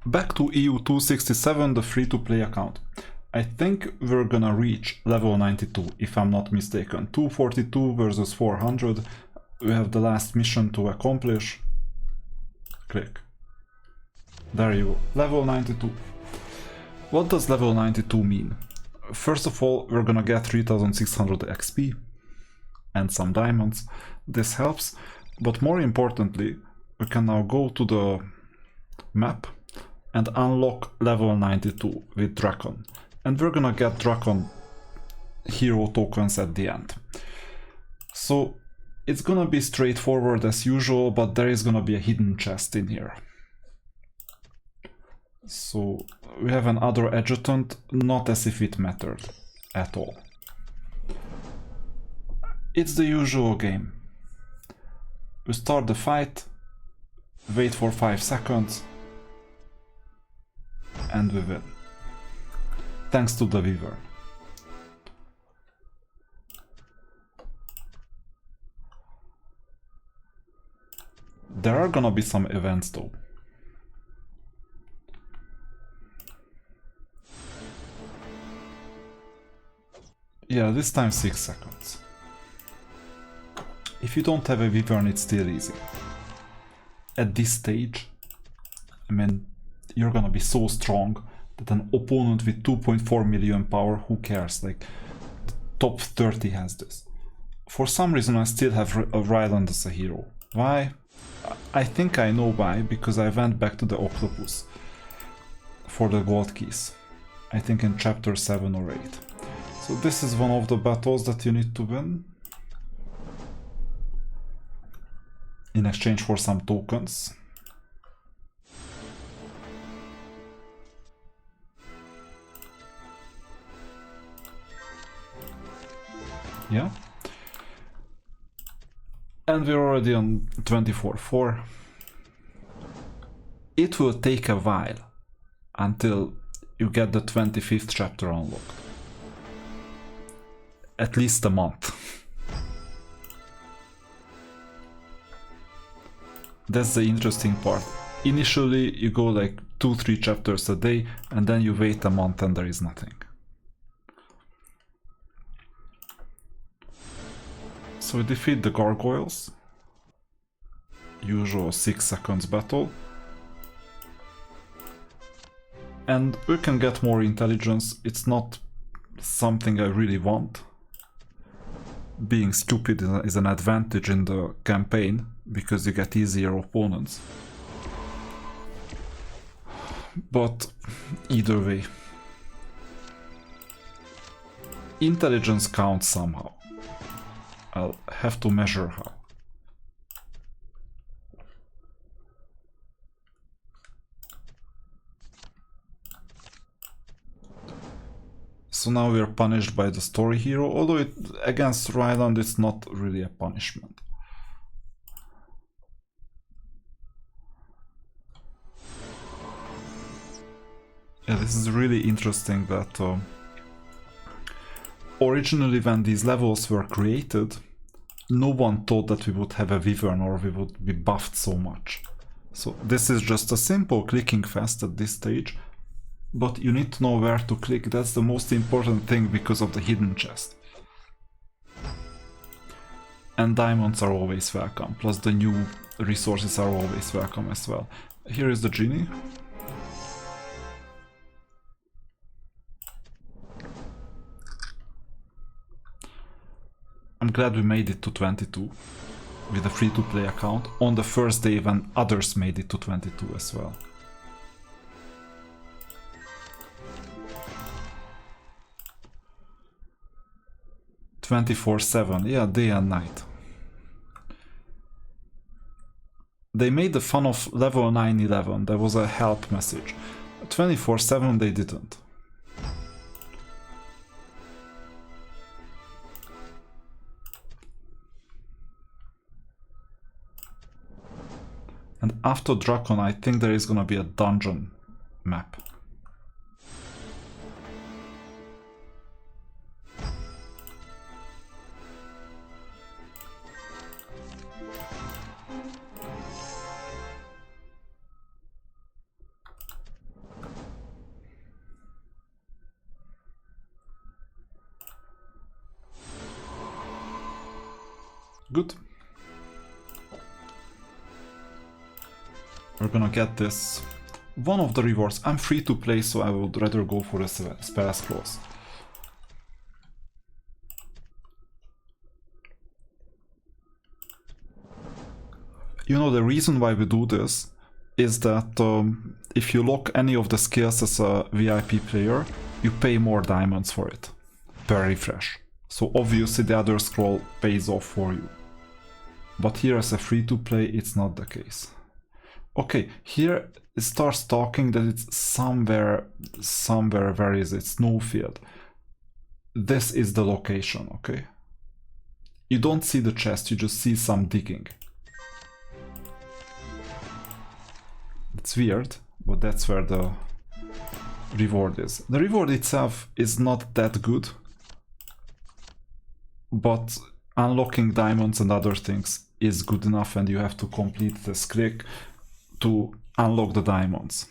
back to EU 267, the free-to-play account. I think we're gonna reach level 92, if I'm not mistaken. 242 versus 400. We have the last mission to accomplish. Click. There you go. Level 92. What does level 92 mean? First of all, we're gonna get 3600 XP and some diamonds. This helps, but more importantly, we can now go to the map and unlock level 92 with Drakon. And we're gonna get Drakon hero tokens at the end. So it's gonna be straightforward as usual, but there is gonna be a hidden chest in here. So we have another adjutant, not as if it mattered at all. It's the usual game. We start the fight, wait for 5 seconds, and we win. Thanks to the Wyvern. There are gonna be some events though. Yeah, this time 6 seconds. If you don't have a Wyvern, it's still easy. At this stage, I mean, you're gonna be so strong that an opponent with 2.4 million power, who cares? Like, the top 30 has this. For some reason, I still have Ryland as a hero. Why? I think I know why, because I went back to the Octopus for the gold keys. I think in chapter 7 or 8. So this is one of the battles that you need to win in exchange for some tokens. Yeah. And we're already on 24-4. It will take a while until you get the 25th chapter unlocked. At least a month. That's the interesting part. Initially you go like 2-3 chapters a day, and then you wait a month and there is nothing. So we defeat the gargoyles. Usual 6 seconds battle. And we can get more intelligence. It's not something I really want. Being stupid is an advantage in the campaign, because you get easier opponents. But either way, intelligence counts somehow. I'll have to measure how. So now we are punished by the story hero, although against Ryland it's not really a punishment. Yeah, this is really interesting that originally when these levels were created, no one thought that we would have a Wyvern or we would be buffed so much. So this is just a simple clicking fest at this stage. But you need to know where to click. That's the most important thing because of the hidden chest. And diamonds are always welcome, plus the new resources are always welcome as well. Here is the genie. I'm glad we made it to 22 with a free-to-play account on the first day when others made it to 22 as well. "24/7, yeah, day and night. They made the fun of level 911, there was a help message. 24/7 they didn't. And after Drakon, I think there is gonna be a dungeon map. Good. We're gonna get this. One of the rewards. I'm free to play, so I would rather go for a spell scrolls. You know, the reason why we do this is that if you lock any of the skills as a VIP player, you pay more diamonds for it per refresh. So obviously the other scroll pays off for you. But here as a free-to-play, it's not the case. Okay, here it starts talking that it's somewhere, where is it? Snowfield. This is the location, okay? You don't see the chest, you just see some digging. It's weird, but that's where the reward is. The reward itself is not that good, but unlocking diamonds and other things is good enough, and you have to complete this click to unlock the diamonds.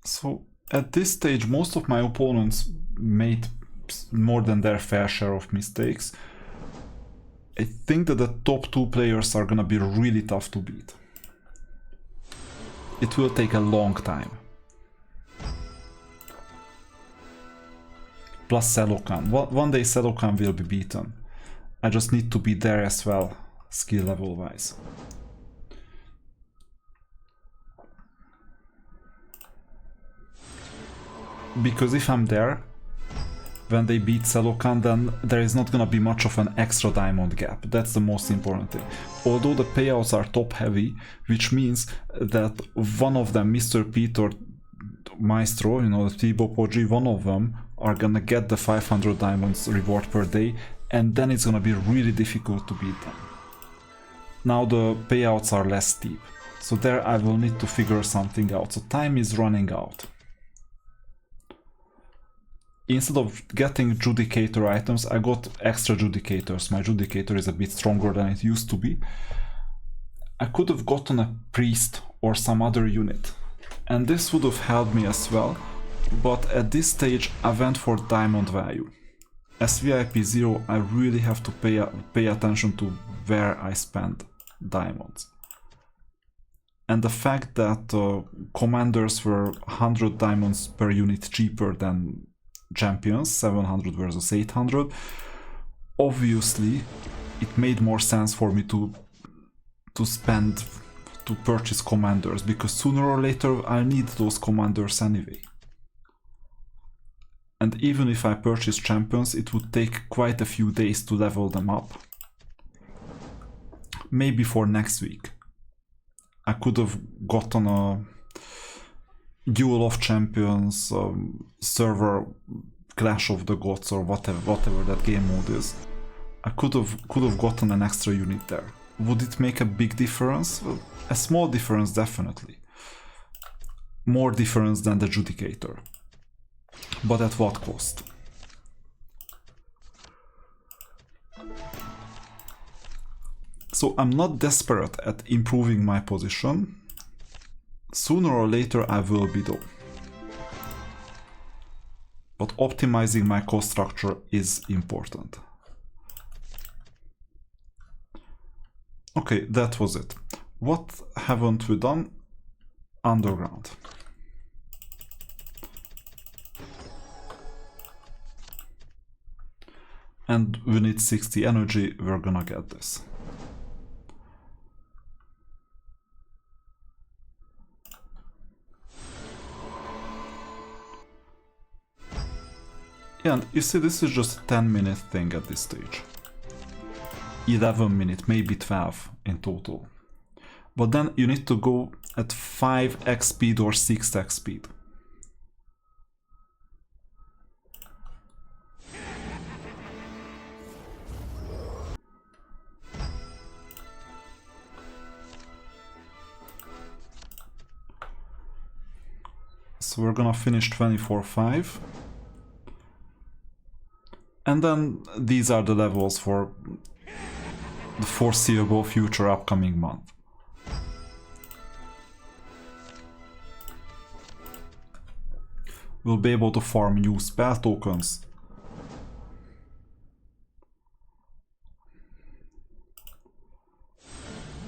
So at this stage, most of my opponents made more than their fair share of mistakes. I think that the top 2 players are gonna be really tough to beat. It will take a long time. Plus Selokan. One day Selokan will be beaten. I just need to be there as well, skill level wise. Because if I'm there when they beat Selokan, then there is not gonna be much of an extra diamond gap. That's the most important thing. Although the payouts are top heavy, which means that one of them, Mr. Pete or Maestro, you know, Thibaut Poggi, one of them are gonna get the 500 diamonds reward per day, and then it's gonna be really difficult to beat them. Now the payouts are less steep, so there I will need to figure something out. So time is running out. Instead of getting Judicator items, I got extra Judicators. My Judicator is a bit stronger than it used to be. I could have gotten a Priest or some other unit, and this would have helped me as well, but at this stage I went for diamond value. As VIP 0, I really have to pay attention to where I spend diamonds. And the fact that commanders were 100 diamonds per unit cheaper than champions, 700 versus 800, obviously it made more sense for me to purchase commanders, because sooner or later I'll need those commanders anyway. And even if I purchase champions, it would take quite a few days to level them up. Maybe for next week I could have gotten a Duel of Champions, server Clash of the Gods, or whatever that game mode is. I could have gotten an extra unit there. Would it make a big difference? Well, a small difference, definitely. More difference than the Judicator. But at what cost? So I'm not desperate at improving my position. Sooner or later I will be though. But optimizing my cost structure is important. Okay, that was it. What haven't we done? Underground. And we need 60 energy, we're gonna get this. Yeah, and you see, this is just a 10-minute thing at this stage. 11 minutes, maybe 12 in total. But then you need to go at 5x speed or 6x speed. So we're gonna finish 24-5. And then these are the levels for the foreseeable future upcoming month. We'll be able to farm new spell tokens.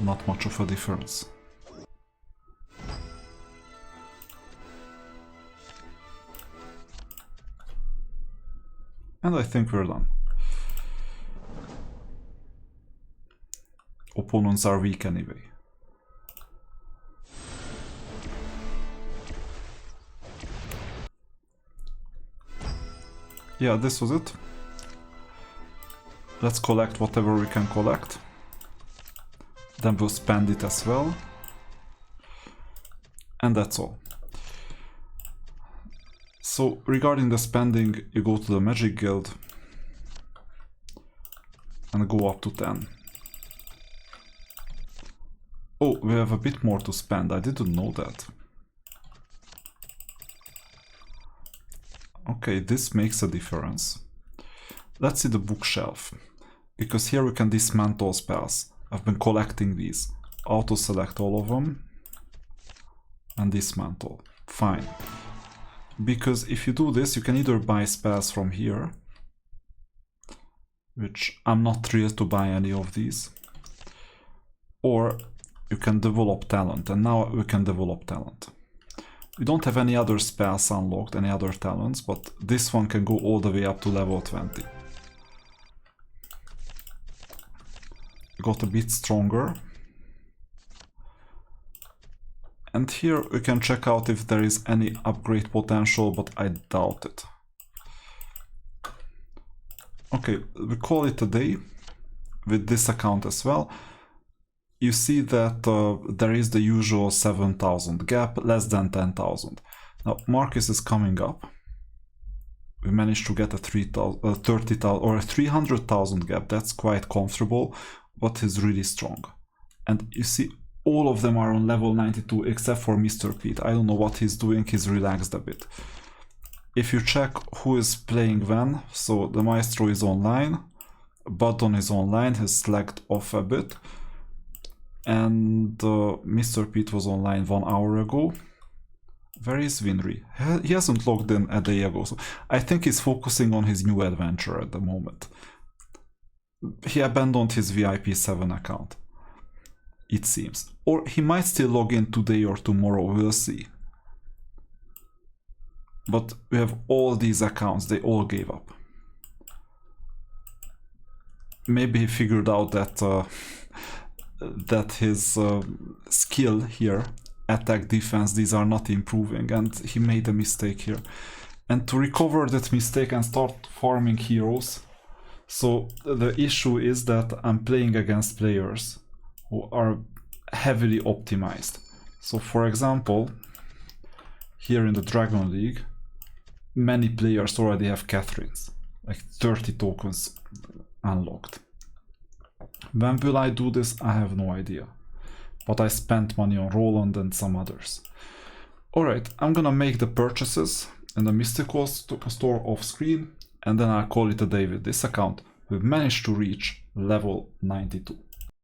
Not much of a difference. And I think we're done. Opponents are weak anyway. Yeah, this was it. Let's collect whatever we can collect. Then we'll spend it as well. And that's all. So regarding the spending, you go to the Magic Guild and go up to 10. Oh, we have a bit more to spend. I didn't know that. Okay, this makes a difference. Let's see the bookshelf, because here we can dismantle spells. I've been collecting these. Auto select all of them and dismantle. Fine. Because if you do this, you can either buy spells from here, which I'm not thrilled to buy any of these, or you can develop talent, and now we can develop talent. We don't have any other spells unlocked, any other talents, but this one can go all the way up to level 20. We got a bit stronger. And here we can check out if there is any upgrade potential, but I doubt it. Okay, we call it a day with this account as well. You see that there is the usual 7,000 gap, less than 10,000. Now Marcus is coming up. We managed to get a 30,000 or a 300,000 gap. That's quite comfortable, but he's really strong. And you see, all of them are on level 92 except for Mr. Pete. I don't know what he's doing, he's relaxed a bit. If you check who is playing when, so the Maestro is online, Button is online, he's slacked off a bit, and Mr. Pete was online 1 hour ago. Where is Winry? He hasn't logged in a day ago, so I think he's focusing on his new adventure at the moment. He abandoned his VIP 7 account, it seems. Or he might still log in today or tomorrow, we'll see. But we have all these accounts, they all gave up. Maybe he figured out that that his skill here, attack, defense, these are not improving, and he made a mistake here. And to recover that mistake and start farming heroes, so the issue is that I'm playing against players who are heavily optimized. So for example, here in the Dragon League, many players already have Catherines, like 30 tokens unlocked. When will I do this? I have no idea. But I spent money on Roland and some others. Alright, I'm gonna make the purchases in the Mystical store off screen, and then I'll call it a day with this account. We've managed to reach level 92.